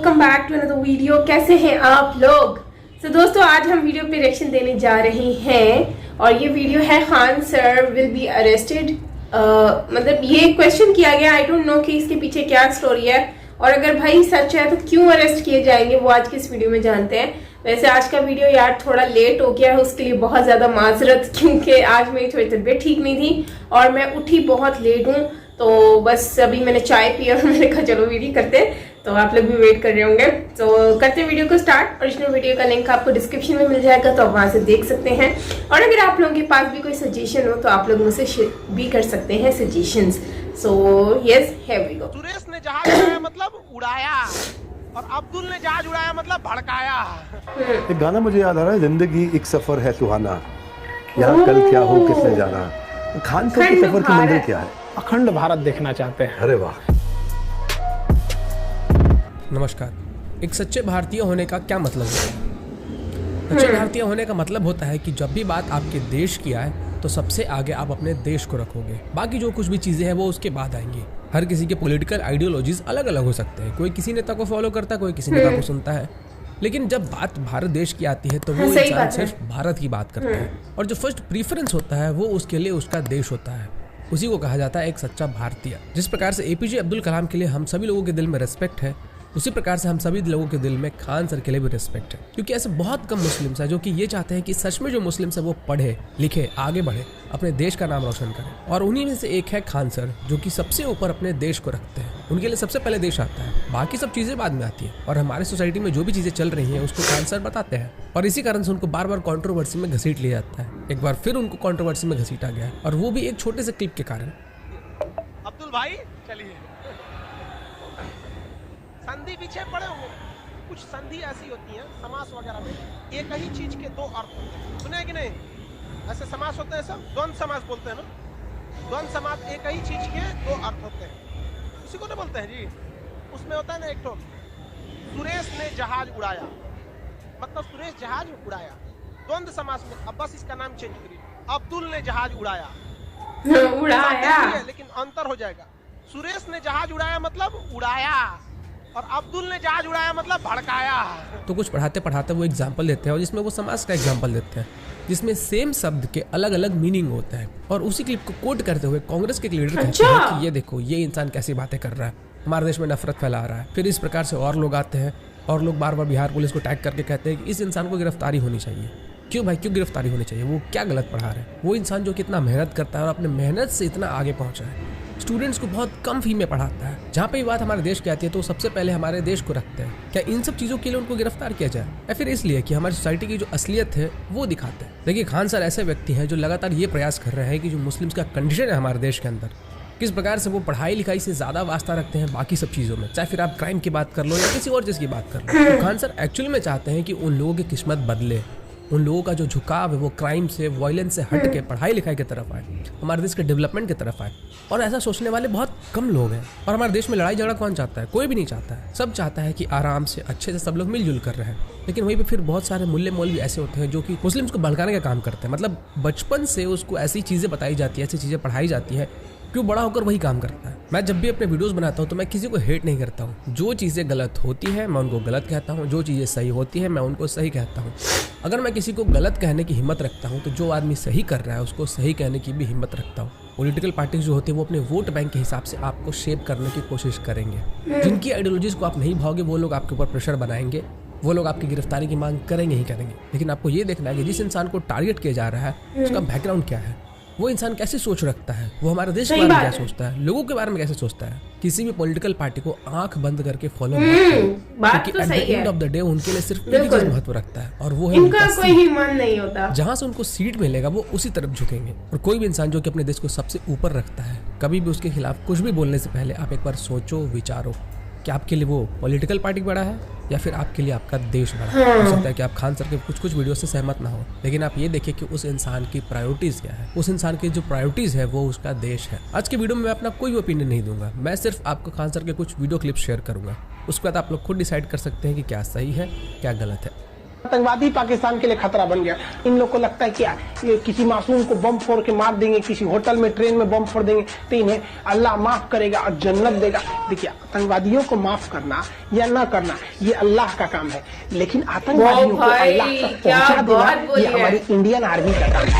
Welcome back to another video. कैसे हैं आप लोग? दोस्तों आज हम वीडियो पे रिएक्शन देने जा रहे हैं और ये वीडियो है Khan sir will be arrested. मतलब ये क्वेश्चन किया गया, आई डोंट नो कि इसके पीछे क्या स्टोरी है और अगर भाई सच है तो क्यों अरेस्ट किए जाएंगे, वो आज की इस वीडियो में जानते हैं। वैसे आज का वीडियो यार थोड़ा लेट हो गया है, उसके लिए बहुत ज़्यादा माजरत, क्योंकि आज मेरी थोड़ी तबीयत ठीक नहीं थी और मैं उठी बहुत लेट हूँ। तो बस अभी मैंने चाय पिया और मैंने कहा चलो वीडियो करते हैं, तो आप लोग भी वेट कर रहे होंगे। तो करते हैं वीडियो को स्टार्ट। ओरिजिनल वीडियो का लिंक आपको डिस्क्रिप्शन में मिल जाएगा, तो आप वहाँ से देख सकते हैं। और अगर आप लोगों के पास भी कोई सजेशन हो तो आप लोग मुझसे शेयर भी कर सकते हैं suggestions. So yes, here we go. Suresh ने जहाज उड़ाया मतलब उड़ाया और अब्दुल ने जहाज उड़ाया मतलब भड़काया। एक गाना मुझे याद आ रहा है, जिंदगी एक सफर है सुहाना, यहाँ कल क्या हो किसने जाना। खान सर के सफर की मंजिल क्या है? अखंड भारत देखना चाहते हैं। अरे वाह। नमस्कार। एक सच्चे भारतीय होने का क्या मतलब होता है? सच्चे भारतीय होने का मतलब होता है कि जब भी बात आपके देश की आए तो सबसे आगे आप अपने देश को रखोगे, बाकी जो कुछ भी चीजें हैं वो उसके बाद आएंगी। हर किसी के पॉलिटिकल आइडियोलॉजीज अलग अलग हो सकते हैं, कोई किसी नेता को फॉलो करता है, कोई किसी नेता को सुनता है, लेकिन जब बात भारत देश की आती है तो वो इंसान सिर्फ भारत की बात करता है और जो फर्स्ट प्रीफरेंस होता है वो उसके लिए उसका देश होता है। उसी को कहा जाता है एक सच्चा भारतीय। जिस प्रकार से एपीजे अब्दुल कलाम के लिए हम सभी लोगों के दिल में रेस्पेक्ट है, उसी प्रकार से हम सभी लोगों के दिल में खान सर के लिए भी रेस्पेक्ट है, क्योंकि ऐसे बहुत कम मुस्लिम्स हैं जो कि ये चाहते हैं कि सच में जो मुस्लिम्स है वो पढ़े लिखे आगे बढ़े, अपने देश का नाम रोशन करें। और उन्हीं में से एक है खान सर, जो कि सबसे ऊपर अपने देश को रखते हैं। उनके लिए सबसे पहले देश आता है, बाकी सब चीजें बाद में आती है। और हमारी सोसाइटी में जो भी चीजें चल रही हैं उसको खान सर बताते हैं और इसी कारण से उनको बार बार कंट्रोवर्सी में घसीट लिया जाता है। एक बार फिर उनको कंट्रोवर्सी में घसीटा गया और वो भी एक छोटे से क्लिप के कारण। अब्दुल भाई चलिए, संधि पीछे पड़े होंगे। कुछ संधि ऐसी होती हैं समास वगैरह में, एक ही चीज के दो अर्थ होते हैं, सुने कि नहीं? ऐसे समास होते हैं, सब द्वंद्व समास बोलते हैं ना। द्वंद्व समास एक ही चीज के दो अर्थ होते हैं, उसी को ना बोलते हैं जी। उसमें होता है ना एक तो सुरेश ने जहाज उड़ाया, मतलब सुरेश जहाज उड़ाया। द्वंद्व समास में अब बस इसका नाम चेंज करिए, अब्दुल ने जहाज उड़ाया लेकिन अंतर हो जाएगा। सुरेश ने जहाज उड़ाया मतलब उड़ाया और अब्दुल ने जहाज उड़ाया मतलब भड़काया। तो कुछ पढ़ाते पढ़ाते वो एग्जाम्पल देते हैं और जिसमें वो समास का एग्जाम्पल देते हैं, जिसमें सेम शब्द के अलग अलग मीनिंग होता है। और उसी क्लिप को कोट करते हुए कांग्रेस के एक लीडर कहते हैं कि ये देखो ये इंसान कैसी बातें कर रहा है, हमारे देश में नफरत फैला रहा है। फिर इस प्रकार से और लोग आते हैं और लोग बार बार बिहार पुलिस को टैग करके कहते हैं कि इस इंसान को गिरफ्तारी होनी चाहिए। क्यों भाई, क्यों गिरफ्तारी होनी चाहिए? वो क्या गलत पढ़ा रहे हैं? वो इंसान जो कितना मेहनत करता है और अपने मेहनत से इतना आगे पहुंचा है, स्टूडेंट्स को बहुत कम फी में पढ़ाता है। जहाँ पे बात हमारे देश की आती है तो सबसे पहले हमारे देश को रखते हैं। क्या इन सब चीजों के लिए उनको गिरफ्तार किया जाए या फिर इसलिए कि हमारी सोसाइटी की जो असलियत है वो दिखाते हैं? देखिए, खान सर ऐसे व्यक्ति हैं जो लगातार ये प्रयास कर रहे हैं कि जो मुस्लिम्स का कंडीशन है हमारे देश के अंदर, किस प्रकार से वो पढ़ाई लिखाई से ज्यादा वास्ता रखते हैं बाकी सब चीजों में, चाहे फिर आप क्राइम की बात कर लो या किसी और चीज की बात कर लो। तो खान सर एक्चुअली में चाहते हैं कि उन लोगों की किस्मत बदले, उन लोगों का जो झुकाव है वो क्राइम से, वायलेंस से हट के पढ़ाई लिखाई की तरफ आए, हमारे देश के डेवलपमेंट की तरफ आए। और ऐसा सोचने वाले बहुत कम लोग हैं। और हमारे देश में लड़ाई झगड़ा कौन चाहता है? कोई भी नहीं चाहता है। सब चाहता है कि आराम से अच्छे से सब लोग मिलजुल कर रहे हैं। लेकिन वहीं पे फिर बहुत सारे मुल्ले मौलवी ऐसे होते हैं जो कि मुस्लिम्स को भड़काने का काम करते हैं। मतलब बचपन से उसको ऐसी चीज़ें बताई जाती है, ऐसी चीज़ें पढ़ाई जाती है कि वो बड़ा होकर वही काम करता है। मैं जब भी अपने वीडियोस बनाता हूँ तो मैं किसी को हेट नहीं करता हूँ। जो चीज़ें गलत होती है मैं उनको गलत कहता हूँ, जो चीज़ें सही होती है मैं उनको सही कहता हूँ। अगर मैं किसी को गलत कहने की हिम्मत रखता हूँ तो जो आदमी सही कर रहा है उसको सही कहने की भी हिम्मत रखता हूँ। पॉलिटिकल पार्टीज जो होती है वो अपने वोट बैंक के हिसाब से आपको शेप करने की कोशिश करेंगे। जिनकी आइडियोलॉजीज को आप नहीं भाओगे वो लोग आपके ऊपर प्रेशर बनाएंगे, वो लोग आपकी गिरफ्तारी की मांग करेंगे ही करेंगे। लेकिन आपको ये देखना है कि जिस इंसान को टारगेट किया जा रहा है उसका बैकग्राउंड क्या है, वो इंसान कैसे सोच रखता है, वो हमारे देश के बारे में क्या सोचता है, लोगों के बारे में कैसे सोचता है। किसी भी पॉलिटिकल पार्टी को आंख बंद करके फॉलो मत करो, क्योंकि at the end of the day उनके लिए सिर्फ एक ही चीज महत्व रखता है और वो है उनका कोई ही मन नहीं होता। जहां से उनको सीट मिलेगा वो उसी तरफ झुकेंगे। और कोई भी इंसान जो कि अपने देश को सबसे ऊपर रखता है, कभी भी उसके खिलाफ कुछ भी बोलने से पहले आप एक बार सोचो, विचारो कि आपके लिए वो पॉलिटिकल पार्टी बड़ा है या फिर आपके लिए आपका देश बड़ा है। हो सकता है कि आप खान सर के कुछ वीडियो से सहमत ना हो, लेकिन आप ये देखिए कि उस इंसान की प्रायोरिटीज क्या है। उस इंसान की जो प्रायोरिटीज है वो उसका देश है। आज के वीडियो में मैं अपना कोई ओपिनियन नहीं दूंगा, मैं सिर्फ आपको खान सर के कुछ वीडियो क्लिप शेयर करूंगा। उसके बाद आप लोग खुद डिसाइड कर सकते हैं कि क्या सही है क्या गलत है। आतंकवादी पाकिस्तान के लिए खतरा बन गया। इन लोग को लगता है क्या ये किसी मासूम को बम फोड़ के मार देंगे, किसी होटल में ट्रेन में बम फोड़ देंगे तो इन्हें अल्लाह माफ करेगा और जन्नत देगा। देखिए, आतंकवादियों को माफ करना या न करना ये अल्लाह का काम है, लेकिन आतंकवादियों को अल्लाह तक पहुंचा देना ये हमारी इंडियन आर्मी का काम है।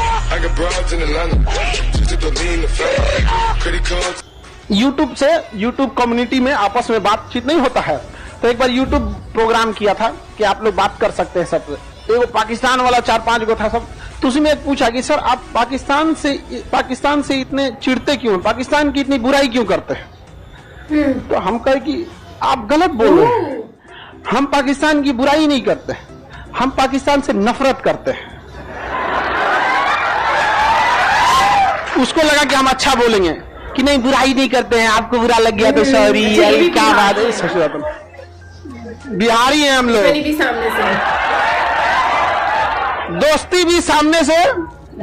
यूट्यूब कम्युनिटी में आपस में बातचीत नहीं होता है, तो एक बार यूट्यूब प्रोग्राम किया था कि आप लोग बात कर सकते हैं सबसे। एक पाकिस्तान वाला 4-5 गो था सब, तो उसमें एक पूछा कि सर आप पाकिस्तान से इतने चिढ़ते क्यों, पाकिस्तान की इतनी बुराई क्यों करते हैं? तो हम कहे कि आप गलत बोल रहे हैं, हम पाकिस्तान की बुराई नहीं करते, हम पाकिस्तान से नफरत करते हैं। उसको लगा कि हम अच्छा बोलेंगे कि नहीं बुराई नहीं करते हैं, आपको बुरा लग गया तो सॉरी, क्या बात है। बिहारी हैं हम लोग, भी सामने से, दोस्ती भी सामने से,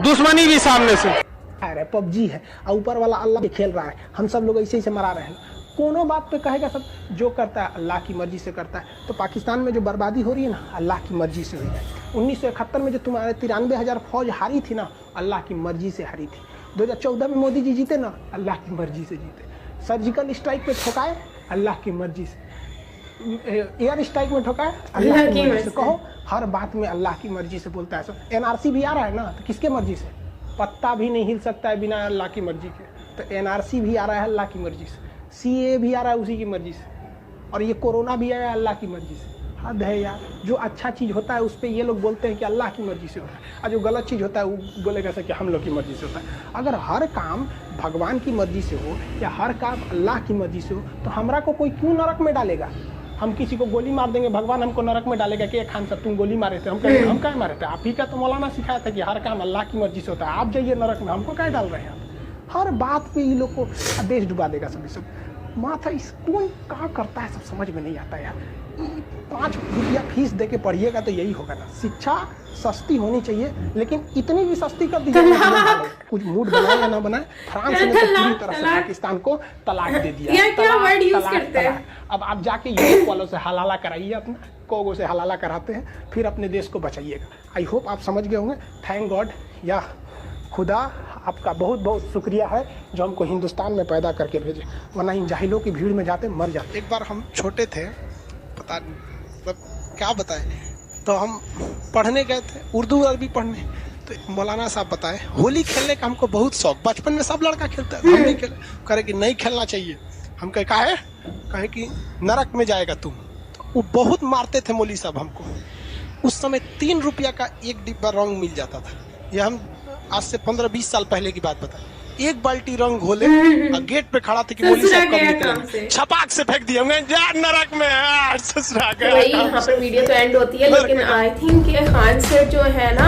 दुश्मनी भी सामने से। अरे पबजी है और ऊपर वाला अल्लाह भी खेल रहा है, हम सब लोग ऐसे ही से मरा रहे हैं। कोनो बात पे कहेगा सब जो करता है अल्लाह की मर्जी से करता है। तो पाकिस्तान में जो बर्बादी हो रही है ना, अल्लाह की मर्जी से हुई है। 1971 में जो तुम्हारे 93,000 फौज हारी थी ना, अल्लाह की मर्जी से हारी थी। 2014 में मोदी जी जीते ना, अल्लाह की मर्जी से जीते। सर्जिकल स्ट्राइक पे ठोकाए, अल्लाह की मर्जी से। एयर स्ट्राइक में ठोकाए, अल्लाह की मर्जी से। कहो हर बात में अल्लाह की मर्जी से बोलता है सब। NRC भी आ रहा है ना, तो किसके मर्जी से? पत्ता भी नहीं हिल सकता है बिना अल्लाह की मर्जी के। तो NRC भी आ रहा है अल्लाह की मर्जी से, CA भी आ रहा है उसी की मर्जी से, और ये कोरोना भी आया है अल्लाह की मर्जी से। हद है यार, जो अच्छा चीज़ होता है उस पर ये लोग बोलते हैं कि अल्लाह की मर्जी से होता है, और जो गलत चीज़ होता है वो बोलेगा कि हम लोग की मर्जी से होता है। अगर हर काम भगवान की मर्जी से हो या हर काम अल्लाह की मर्जी से हो, तो हमरा को कोई क्यों नरक में डालेगा? हम किसी को गोली मार देंगे, भगवान हमको नरक में डालेगा कि खान साहब तुम गोली मारे थे, हम कहेंगे हम क्या मारे थे? आप ही का तो मौलाना सिखाया था कि हर काम अल्लाह की मर्जी से होता है, आप जाइए नरक में, हमको क्या डाल रहे हैं आप? हर बात पे ये लोग को देश डुबा देगा सभी सब। माथा इस कौन कहाँ करता है सब समझ में नहीं आता यार। 5 रुपया फीस दे के पढ़िएगा तो यही होगा ना। शिक्षा सस्ती होनी चाहिए, लेकिन इतनी भी सस्ती कर दी जाए कुछ मूड बनाए या ना बनाए। फ्रांस ने तो पूरी तरह से पाकिस्तान को तलाक दे दिया। क्या वर्ड यूज करते हैं? अब आप जाके यूरोप वालों से हलाला कराइए, अपना कोगो से हलाला कराते हैं, फिर अपने देश को बचाइएगा। आई होप आप समझ गए होंगे। थैंक गॉड या खुदा, आपका बहुत बहुत शुक्रिया है जो हमको हिंदुस्तान में पैदा करके भेजे, वरना इन जाहिलों की भीड़ में जाते मर जाते। एक बार हम छोटे थे, पता मतलब क्या बताएं, तो हम पढ़ने गए थे, उर्दू अरबी पढ़ने, तो मौलाना साहब बताए होली खेलने का हमको बहुत शौक, बचपन में सब लड़का खेलता है, हम नहीं खेले। कहे कि नहीं खेलना चाहिए। हम कहे कि नरक में जाएगा तुम। तो वो बहुत मारते थे मौली साहब हमको। उस समय 3 रुपया का एक डिब्बा रंग मिल जाता था। ये हम आज से 15-20 साल पहले की बात बता। एक बाल्टी रंग घोले और गेट पे खड़ा थे कि मौली साहब कब निकलेंगे, छपाक से फेंक दिया हमने, जा नरक में ससुरा गया। वही यहाँ पर वीडियो तो एंड होती है, लेकिन आई थिंक कि खान सर जो है ना,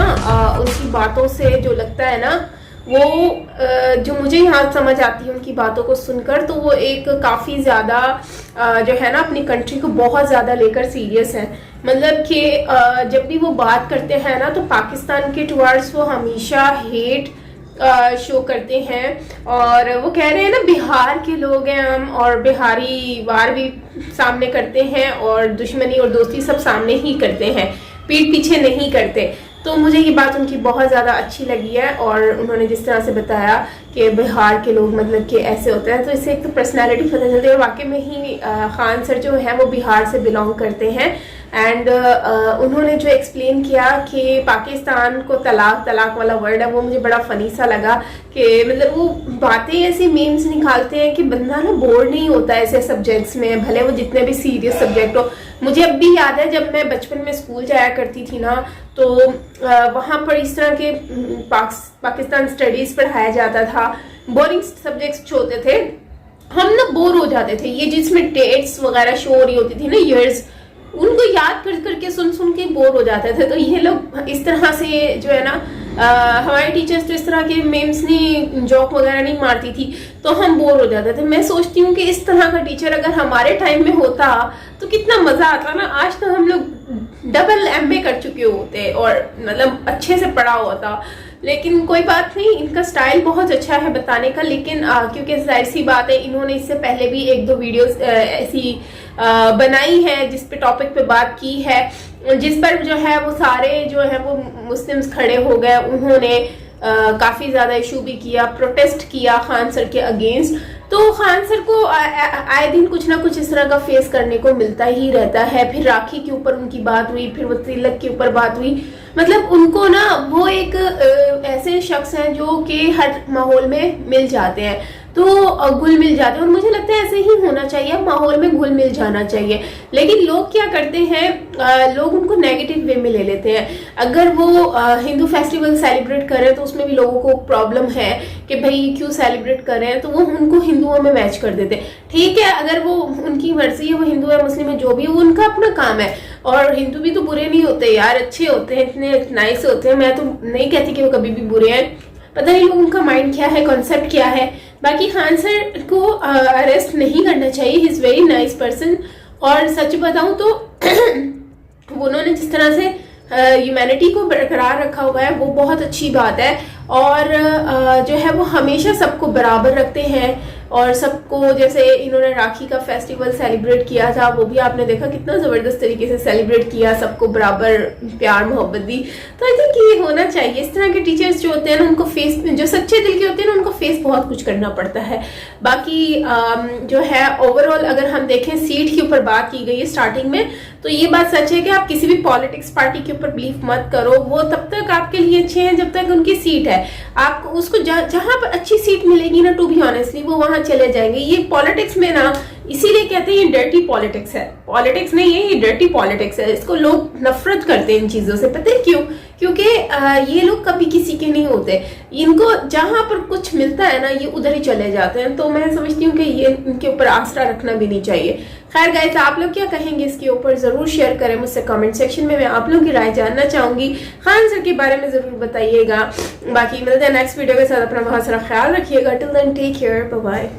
उनकी बातों से जो लगता है ना, वो जो मुझे यहाँ समझ आती है उनकी बातों को सुनकर, तो वो एक काफ़ी ज़्यादा जो है ना अपनी कंट्री को बहुत ज़्यादा लेकर सीरियस है। मतलब कि जब भी वो बात करते हैं ना, तो पाकिस्तान के टुवर्ड्स वो हमेशा हेट शो करते हैं। और वो कह रहे हैं ना, बिहार के लोग हैं हम, और बिहारी वार भी सामने करते हैं और दुश्मनी और दोस्ती सब सामने ही करते हैं, पीठ पीछे नहीं करते। तो मुझे ये बात उनकी बहुत ज़्यादा अच्छी लगी है। और उन्होंने जिस तरह से बताया कि बिहार के लोग मतलब कि ऐसे होते हैं, तो इससे एक तो पर्सनैलिटी पता चलती है। और वाकई में ही खान सर जो है वो बिहार से बिलोंग करते हैं। एंड उन्होंने जो एक्सप्लेन किया कि पाकिस्तान को तलाक वाला वर्ड है, वो मुझे बड़ा फ़नी सा लगा कि मतलब वो बातें ऐसी मीम्स निकालते हैं कि बंदा ना बोर नहीं होता ऐसे सब्जेक्ट्स में, भले वो जितने भी सीरियस सब्जेक्ट हो। मुझे अब भी याद है जब मैं बचपन में स्कूल जाया करती थी ना, तो वहाँ पर इस तरह के पाकिस्तान स्टडीज़ पढ़ाया जाता था। बोरिंग सब्जेक्ट्स होते थे, हम ना बोर हो जाते थे। ये जिसमें डेट्स वगैरह शो हो रही होती थी ना, ईयर्स, उनको याद कर करके सुन के बोर हो जाते थे। तो ये लोग इस तरह से जो है ना, हमारे टीचर्स तो इस तरह के मेम्स नहीं, जोक वगैरह नहीं मारती थी, तो हम बोर हो जाते थे। मैं सोचती हूँ कि इस तरह का टीचर अगर हमारे टाइम में होता तो कितना मज़ा आता ना। आज तो हम लोग डबल MA कर चुके होते और मतलब अच्छे से पढ़ा होता। लेकिन कोई बात नहीं, इनका स्टाइल बहुत अच्छा है बताने का। लेकिन क्योंकि जाहिर सी बात है, इन्होंने इससे पहले भी 1-2 वीडियोस ऐसी बनाई है जिस पे टॉपिक पे बात की है। जिस पर जो है वो सारे जो है वो मुस्लिम्स खड़े हो गए। उन्होंने काफ़ी ज़्यादा इशू भी किया, प्रोटेस्ट किया खान सर के अगेंस्ट। तो खान सर को आए दिन कुछ ना कुछ इस तरह का फेस करने को मिलता ही रहता है। फिर राखी के ऊपर उनकी बात हुई, फिर वो तिलक के ऊपर बात हुई। मतलब उनको ना वो एक ऐसे शख्स हैं जो कि हर माहौल में मिल जाते हैं, तो घुल मिल जाते हैं। और मुझे लगता है ऐसे ही होना चाहिए, माहौल में घुल मिल जाना चाहिए। लेकिन लोग क्या करते हैं, लोग उनको नेगेटिव वे में ले लेते हैं। अगर वो हिंदू फेस्टिवल सेलिब्रेट कर रहे हैं तो उसमें भी लोगों को प्रॉब्लम है कि भाई क्यों सेलिब्रेट कर रहे हैं, तो वो उनको हिंदुओं में मैच कर देते हैं। ठीक है, अगर वो उनकी मर्जी है, वो हिंदू है मुस्लिम है जो भी, वो उनका अपना काम है। और हिंदू भी तो बुरे नहीं होते यार, अच्छे होते हैं, इतने नाइस होते हैं। मैं तो नहीं कहती कि वो कभी भी बुरे हैं, पता नहीं लोग उनका माइंड क्या है, कॉन्सेप्ट क्या है। बाकी खान सर को अरेस्ट नहीं करना चाहिए, he is very nice person. और सच बताऊं तो उन्होंने जिस तरह से ह्यूमैनिटी को बरकरार रखा हुआ है वो बहुत अच्छी बात है। और जो है वो हमेशा सबको बराबर रखते हैं। और सबको, जैसे इन्होंने राखी का फेस्टिवल सेलिब्रेट किया था, वो भी आपने देखा कितना ज़बरदस्त तरीके से सेलिब्रेट किया, सबको बराबर प्यार मोहब्बत दी। तो आई थिंक ये होना चाहिए। इस तरह के टीचर्स जो होते हैं ना, उनको फेस, जो सच्चे दिल के होते हैं ना, उनको फेस बहुत कुछ करना पड़ता है। बाकी जो है ओवरऑल अगर हम देखें, सीट के ऊपर बात की गई है स्टार्टिंग में, तो ये बात सच है कि आप किसी भी पॉलिटिक्स पार्टी के ऊपर बिलीव मत करो। वो तब तक आपके लिए अच्छे हैं जब तक उनकी सीट है। आपको उसको जहां पर अच्छी सीट मिलेगी ना, टू बी ऑनेस्टली, वो वहां चले जाएंगे। ये पॉलिटिक्स में ना, इसीलिए कहते हैं ये डर्टी पॉलिटिक्स है। पॉलिटिक्स नहीं है, ये डर्टी पॉलिटिक्स है। इसको लोग नफरत करते हैं इन चीजों से। पता है क्यों? क्योंकि ये लोग कभी किसी के नहीं होते। इनको जहां पर कुछ मिलता है ना, ये उधर ही चले जाते हैं। तो मैं समझती हूँ कि ये इनके ऊपर आसरा रखना भी नहीं चाहिए। खैर गाइस, आप लोग क्या कहेंगे इसके ऊपर जरूर शेयर करें मुझसे कमेंट सेक्शन में। मैं आप लोगों की राय जानना चाहूंगी। खान सर के बारे में जरूर बताइएगा। बाकी मिलते हैं नेक्स्ट वीडियो के साथ। अपना बहुत सारा ख्याल रखिएगा। Till then take care, bye bye.